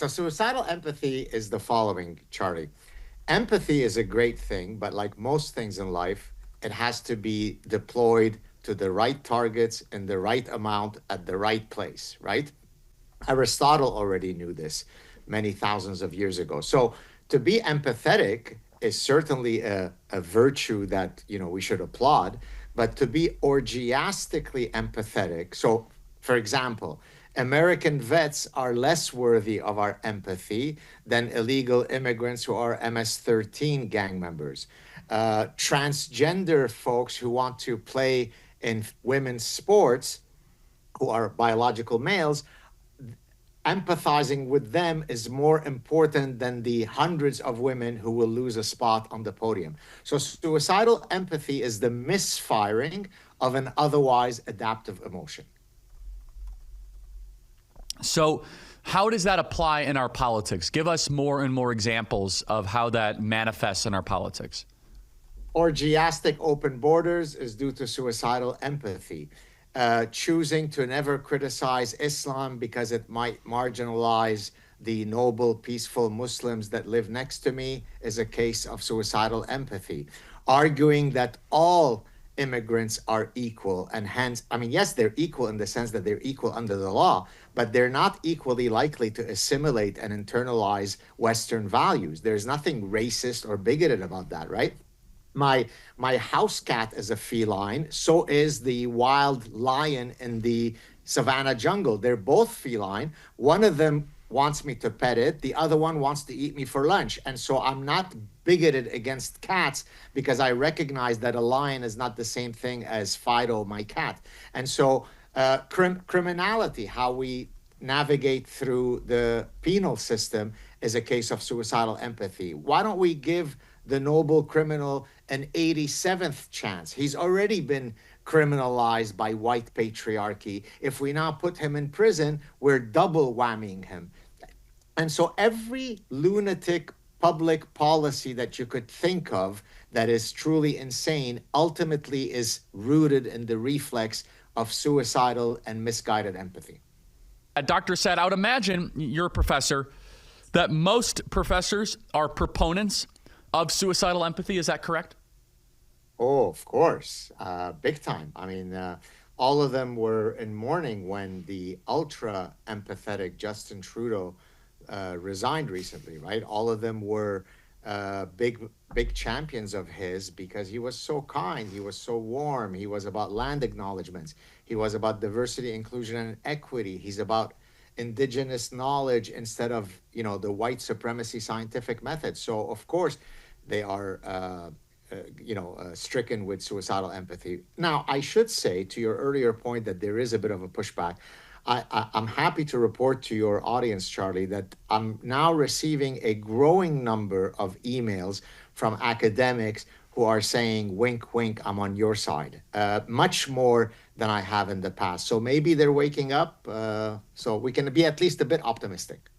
So suicidal empathy is the following, Charlie. Empathy is a great thing, but like most things in life, it has to be deployed to the right targets in the right amount at the right place, right? Aristotle already knew this many thousands of years ago. So to be empathetic is certainly a virtue that we should applaud, but to be orgiastically empathetic. So, for example, American vets are less worthy of our empathy than illegal immigrants who are MS-13 gang members. Transgender folks who want to play in women's sports, who are biological males, empathizing with them is more important than the hundreds of women who will lose a spot on the podium. So suicidal empathy is the misfiring of an otherwise adaptive emotion. So how does that apply in our politics? Give us more and more examples of how that manifests in our politics. Orgiastic open borders is due to suicidal empathy. Choosing to never criticize Islam because it might marginalize the noble, peaceful Muslims that live next to me is a case of suicidal empathy. Arguing that all immigrants are equal, and hence, I mean, yes, they're equal in the sense that they're equal under the law, but they're not equally likely to assimilate and internalize Western values. There's nothing racist or bigoted about that, right? My house cat is a feline. So is the wild lion in the savannah jungle. They're both feline. One of them wants me to pet it. The other one wants to eat me for lunch. And so I'm not bigoted against cats because I recognize that a lion is not the same thing as Fido, my cat. And so criminality, how we navigate through the penal system, is a case of suicidal empathy. Why don't we give the noble criminal an 87th chance? He's already been criminalized by white patriarchy. If we now put him in prison, we're double whammying him. And so every lunatic public policy that you could think of that is truly insane ultimately is rooted in the reflex of suicidal and misguided empathy. Dr. Saad, I would imagine, you're a professor, that most professors are proponents of suicidal empathy. Is that correct? Oh, of course. Big time. I mean, all of them were in mourning when the ultra empathetic Justin Trudeau resigned recently, right? All of them were big champions of his because he was so kind. He was so warm. He was about land acknowledgements. He was about diversity, inclusion, and equity. He's about indigenous knowledge instead of, the white supremacy scientific method. So, of course, they are, stricken with suicidal empathy. Now, I should say, to your earlier point, that there is a bit of a pushback. I'm happy to report to your audience, Charlie, that I'm now receiving a growing number of emails from academics who are saying, wink, wink, I'm on your side, much more than I have in the past. So maybe they're waking up, so we can be at least a bit optimistic.